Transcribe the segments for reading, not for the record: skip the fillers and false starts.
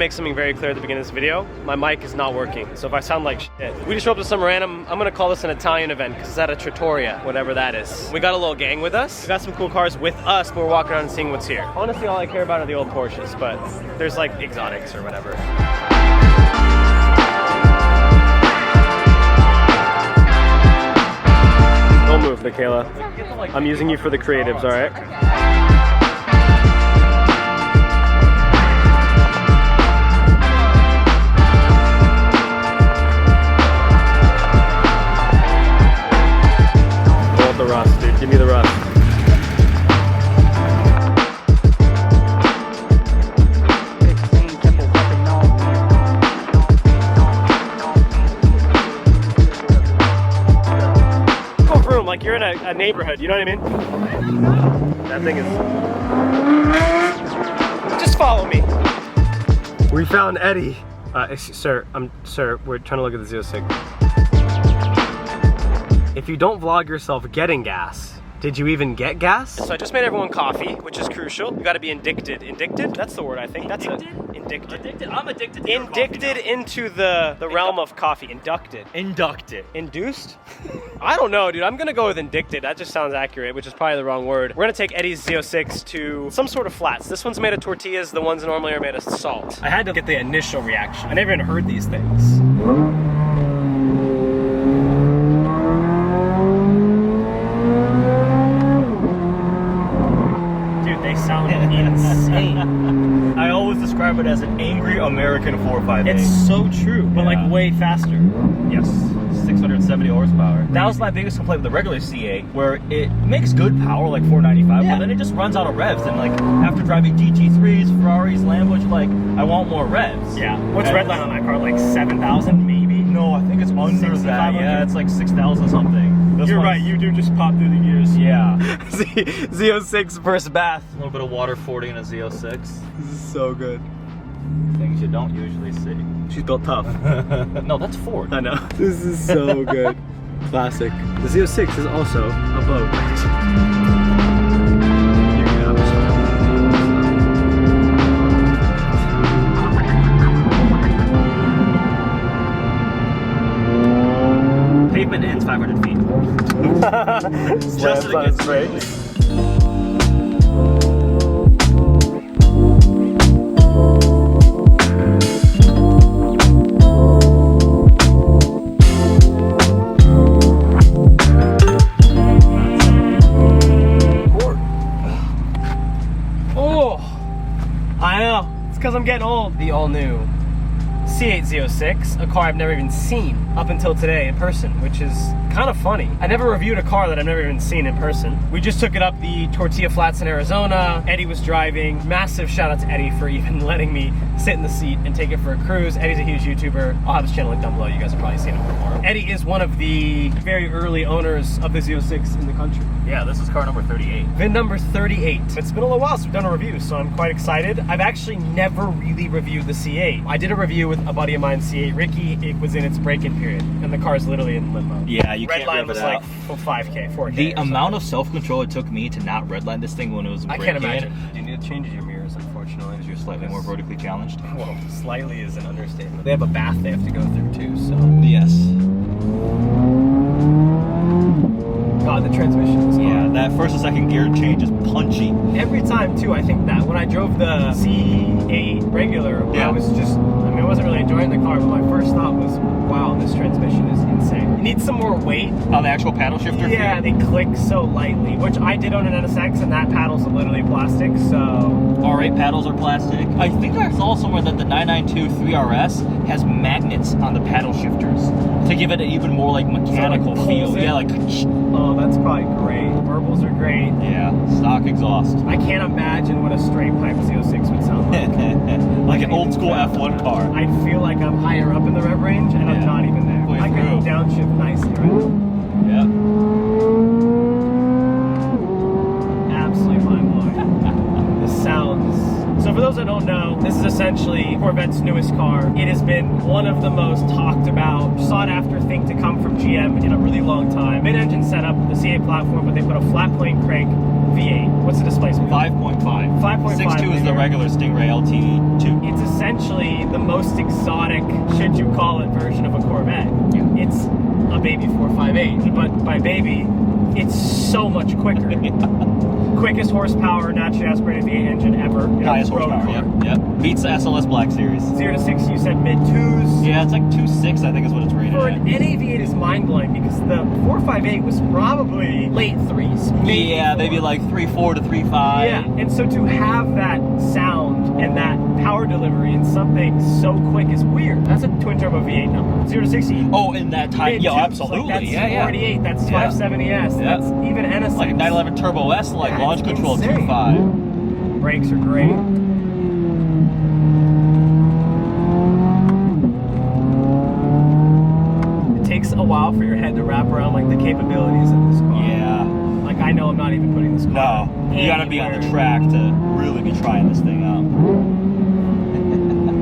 make something very clear at the beginning of this video. My mic is not working, so if I sound like shit. We just showed up to some random, I'm gonna call this an Italian event because it's at a trattoria, whatever that is. We got a little gang with us. We got some cool cars with us, but we're walking around and seeing what's here. Honestly, all I care about are the old Porsches, but there's like exotics or whatever. Don't move, Michaela. I'm using you for the creatives, all right? The rust, dude. Give me the rust. Go room like you're in a neighborhood, you know what I mean? That thing is... Just follow me. We found Eddie. Sir, we're trying to look at the 06. If you don't vlog yourself getting gas, did you even get gas? So I just made everyone coffee, which is crucial. You gotta be indicted. Indicted? That's the word, I think. That's indicted. Addicted? I'm addicted to indicted into the realm of coffee. Inducted. Inducted. Induced? I don't know, dude. I'm gonna go with indicted. That just sounds accurate, which is probably the wrong word. We're gonna take Eddie's Z06 to some sort of flats. This one's made of tortillas. The ones normally are made of salt. I had to get the initial reaction. I never even heard these things. Insane. I always describe it as an angry American 458. It's so true, but like way faster. Yes, 670 horsepower. That was my biggest complaint with the regular C8, where it makes good power, like 495, but then it just runs out of revs. And like after driving GT3s, Ferraris, Lambos, like I want more revs. Yeah. What's redline on that car? Like 7,000 maybe? No, I think it's under that. Yeah, it's like 6,000 something. You're right, you do just pop through the gears. Yeah. Z06 first bath. A little bit of water 40 in a Z06. This is so good. Things you don't usually see. She's built tough. No, that's Ford. I know. This is so good. Classic. The Z06 is also a boat. Pavement ends 500 feet. Just on its brakes. Oh, I know. It's because I'm getting old. The all-new C8 Z06, a car I've never even seen up until today in person, which is kind of funny. I never reviewed a car that I've never even seen in person. We just took it up the tortilla flats in Arizona. Eddie was driving. Massive shout out to Eddie for even letting me sit in the seat and take it for a cruise. Eddie's a huge YouTuber. I'll have his channel linked down below. You guys have probably seen him before. Eddie is one of the very early owners of the Z06 in the country. Yeah, this is car number 38. VIN number 38. It's been a little while since we've done a review, so I'm quite excited. I've actually never really reviewed the C8. I did a review with a buddy of mine, C8 Ricky. It was in its break-in period, and the car's literally in limbo. Yeah, you can't rev it out. Like 5K, 4K. The amount of self-control it took me to not redline this thing when it was break-in. I can't imagine. You need to change your mirrors, unfortunately, because you're slightly more vertically challenged. Well, slightly is an understatement. They have a bath they have to go through too, so. Yes. God, the transmission is hard. Yeah, that first and second gear change is punchy. Every time too, I think that when I drove the C8 regular, I was just, I wasn't really enjoying the car, but my first thought was, wow, this transmission is insane. It needs some more weight. On the actual paddle shifter? Yeah, they click so lightly, which I did own an NSX, and that paddle's literally plastic, so. R8 paddles are plastic. I think I saw somewhere that the 992 3RS has magnets on the paddle shifters to give it an even more like mechanical feel. Yeah, like. Oh, that's probably great. Verbals are great. Yeah, stock exhaust. I can't imagine what a straight pipe Z06 would sound like. Like an old school F1 car. I feel like I'm higher up in the rev range, and I'm not even there. I can downshift nicely right now. Yeah. Absolutely mind-blowing. This sounds... So for those that don't know, this is essentially Corvette's newest car. It has been one of the most talked about, sought after thing to come from GM in a really long time. Mid-engine setup, the C8 platform, but they put a flat plane crank, V8. What's the displacement? 5.5. 5.5. 6.2 is the regular Stingray LT2. It's essentially the most exotic, should you call it, version of a Corvette. Yeah. It's a baby 458, but by baby, it's so much quicker. Quickest horsepower, naturally aspirated V8 engine ever. Highest horsepower, yep. Beats the SLS Black Series. 0 to 6, you said mid 2s. Yeah, it's like 2.6, I think is what it's rated For at. an NA-V8 is mind-blowing because the 458 was probably late 3s. Yeah, maybe like 3.4 to 3.5. Yeah, and so to have that sound and that power delivery in something so quick is weird. That's a twin-turbo V8 number. 0 to 60. Oh, in that time, yeah, absolutely. Like that's yeah, 48, that's 570S, Yeah. that's even NS6. Like a 911 Turbo S, like Yeah, launch it's control insane. 2.5. Brakes are great. It takes a while for your head to wrap around like the capabilities of this car. Yeah. Like I know I'm not even putting this car. No, you gotta be on the track to really be trying this thing out.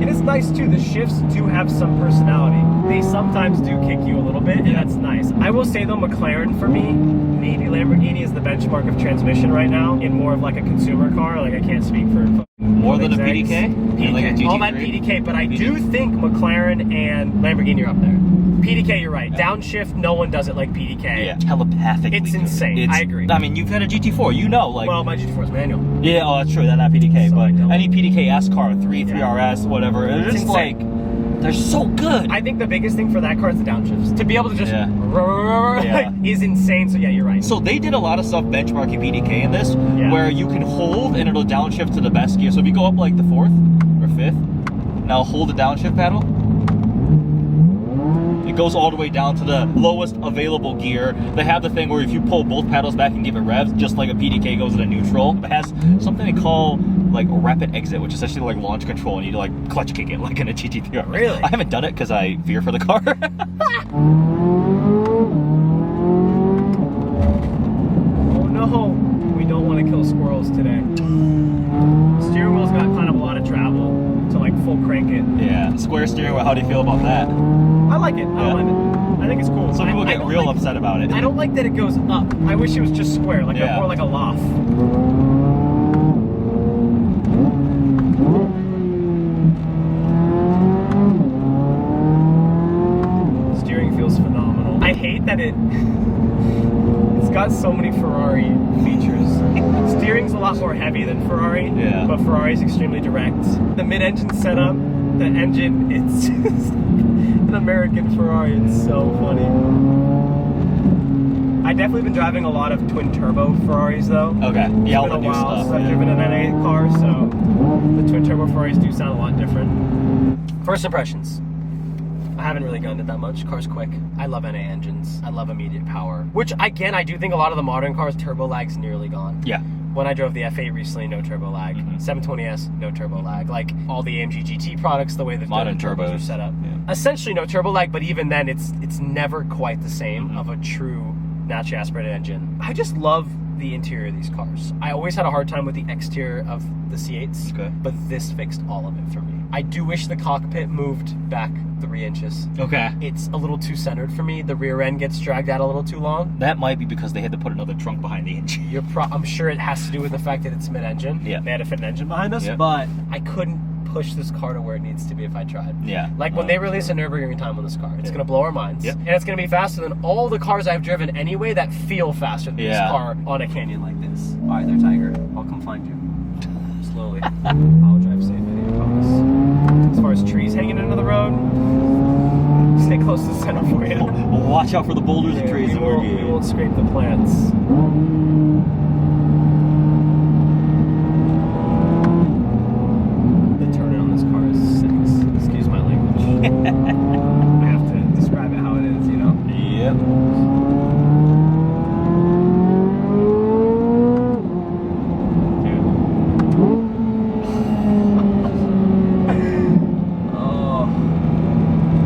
And it's nice too, the shifts do have some personality. They sometimes do kick you a little bit, and that's nice. I will say though, McLaren for me, maybe Lamborghini is the benchmark of transmission right now in more of like a consumer car. Like I can't speak for More than a PDK? PDK. Like a GT3? All that PDK, but I do think McLaren and Lamborghini are up there. PDK, you're right. Downshift, no one does it like PDK. Yeah, telepathically. It's insane. I agree. I mean, you've had a GT4, you know, like. Well, my GT4 is manual. Yeah, oh, that's true. That's not PDK, So I but don't. any PDK S car, 3RS, whatever. It's just insane. like, they're so good. I think the biggest thing for that car is the downshifts. To be able to just Yeah. is insane. So yeah, you're right. So they did a lot of stuff benchmarking PDK in this, Yeah. where you can hold and it'll downshift to the best gear. So if you go up like the 4th or 5th, now hold the downshift paddle. It goes all the way down to the lowest available gear. They have the thing where if you pull both paddles back and give it revs, just like a PDK goes into neutral. It has something they call like a rapid exit, which is essentially like launch control, and you like clutch kick it like in a GT3. Really? I haven't done it because I fear for the car. Oh no, we don't want to kill squirrels today. Steering wheel's got kind of a lot of travel to like full crank it. Yeah, square steering wheel. How do you feel about that? I like it. I don't mind it. I think it's cool. Some people I get don't real like, upset about it. I don't like that it goes up. I wish it was just square, like Yeah. more like a loft. Steering feels phenomenal. I hate that it's got so many Ferrari features. Steering's a lot more heavy than Ferrari, Yeah. but Ferrari's extremely direct. The mid-engine setup, the engine, it's just an American Ferrari. It's so funny. I've definitely been driving a lot of twin-turbo Ferraris though. Okay, yeah, all It's the been new a while stuff. since I've Yeah. driven an NA car, so the twin-turbo Ferraris do sound a lot different. First impressions. I haven't really gunned it that much. Car's quick. I love NA engines. I love immediate power. Which, again, I do think a lot of the modern cars, turbo lag's nearly gone. Yeah. When I drove the F8 recently, no turbo lag. 720S, no turbo lag. Like all the AMG GT products, the way that Modern the turbos are turbos. set up. Yeah. Essentially no turbo lag, but even then it's never quite the same of a true naturally aspirated engine. I just love the interior of these cars. I always had a hard time with the exterior of the C8s, Okay. but this fixed all of it for me. I do wish the cockpit moved back 3 inches. Okay. It's a little too centered for me. The rear end gets dragged out a little too long. That might be because they had to put another trunk behind the engine. I'm sure it has to do with the fact that it's mid-engine. Yeah. They had to fit an engine behind us, Yeah. but I couldn't push this car to where it needs to be if I tried. Yeah. Like when they release a Nürburgring time on this car, it's Yeah. gonna blow our minds. Yep. And it's gonna be faster than all the cars I've driven anyway that feel faster than this car on a canyon like this. All right, there, Tiger. I'll come find you. Slowly. I'll drive safe, I promise. As far as trees hanging into the road, stay close to the center for you. Watch out for the boulders and trees. We won't scrape the plants. The turn on this car is 6. Excuse my language. I have to describe it how it is, you know? Yep. Oh,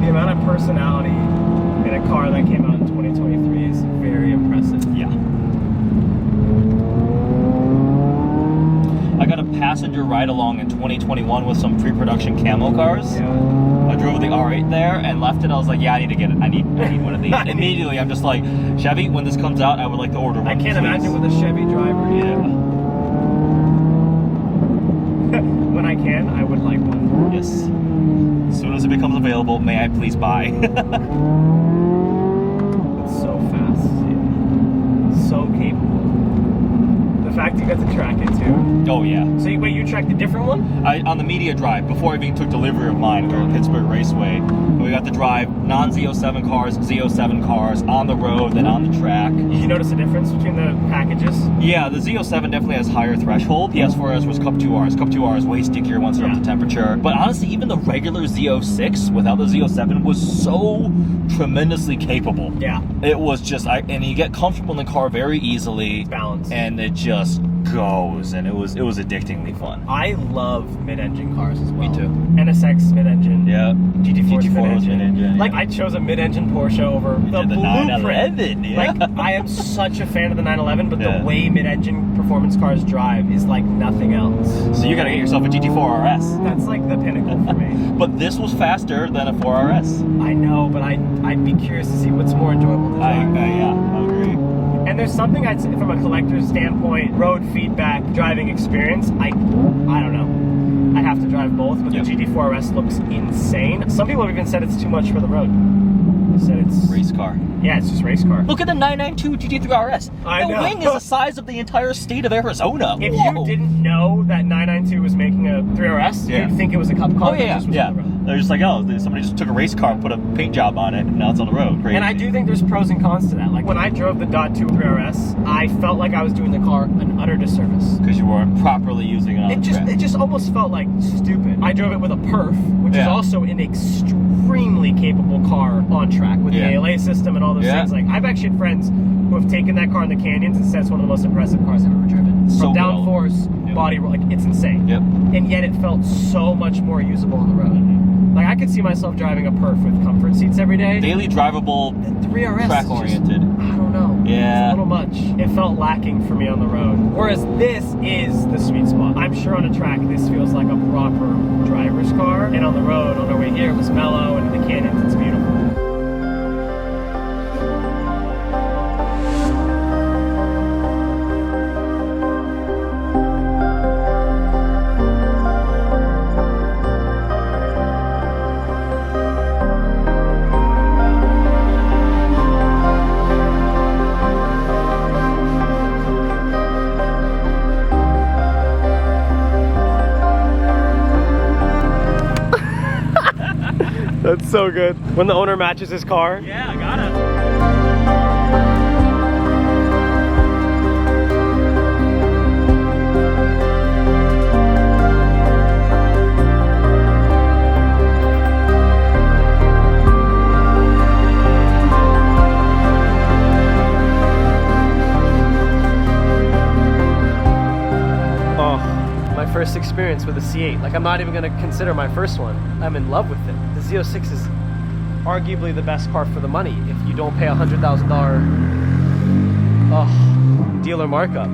the amount of personality in a car that came out in 2023 is very impressive. Yeah. I got a passenger ride along in 2021 with some pre-production camo cars. Yeah. I drove the right there and left it. I was like, yeah, I need to get it. I need one of these. Immediately, I'm just like, Chevy, when this comes out, I would like to order one. I can't imagine with a Chevy driver. Yeah. When I can, I would like one. Yes. As soon as it becomes available, may I please buy? It's so fast. So capable. The fact you got to track it too. Oh yeah. So wait, you tracked a different one? On the media drive, before I even took delivery of mine, we were at Pittsburgh Raceway. We got to drive non-Z07 cars, Z07 cars on the road, then on the track. Did you notice a difference between the packages? Yeah, the Z07 definitely has higher threshold. PS4S was Cup 2Rs. Cup 2R is way stickier once you're up to temperature. But honestly, even the regular Z06 without the Z07 was so tremendously capable. Yeah. It was just, and you get comfortable in the car very easily. It's balanced. And it just goes, and it was addictingly fun. I love mid-engine cars as well. Me too. NSX mid-engine. Yeah. GT4 was mid-engine. Like, I chose a mid-engine Porsche over the blueprint. 911, yeah. Like, I am such a fan of the 911, but Yeah. the way mid-engine performance cars drive is like nothing else. So you gotta get yourself a GT4 RS. That's like the pinnacle for me. But this was faster than a 4RS. I know, but I'd be curious to see what's more enjoyable to drive. Yeah, I agree. And there's something I'd say from a collector's standpoint, road feedback, driving experience, I don't know. I'd have to drive both, but Yep. the GT4 RS looks insane. Some people have even said it's too much for the road. They said it's... Race car. Yeah, it's just race car. Look at the 992 GT3 RS. I The know. wing is the size of the entire state of Arizona. If Whoa. you didn't know that 992 was making a 3RS, Yeah. you'd think it was a cup car. Oh that yeah, just was yeah. on the road. They're just like, oh, somebody just took a race car and put a paint job on it, and now it's on the road. Crazy. And I do think there's pros and cons to that. Like when I drove the .2 3RS, I felt like I was doing the car an utter disservice. Because you weren't properly using it on the track. It just almost felt like stupid. I drove it with a perf, which is Yeah. also an extremely capable car on track with the ALA system and all those things. Like I've actually had friends who have taken that car in the canyons and said it's one of the most impressive cars I've ever driven. So From well. downforce, body roll, like it's insane. Yep. And yet it felt so much more usable on the road. Like I could see myself driving a perf with comfort seats every day. Daily drivable, The 3RS track is just, oriented. I don't know. Yeah. It's a little much. It felt lacking for me on the road. Whereas this is the sweet spot. I'm sure on a track this feels like a proper driver's car. And on the road, on our way here, it was mellow, and in the canyons, it's beautiful. That's so good. When the owner matches his car. Yeah, I got it. Oh, my first experience with a C8. Like I'm not even gonna consider my first one. I'm in love with it. The Z06 is arguably the best car for the money if you don't pay $100,000 dealer markup.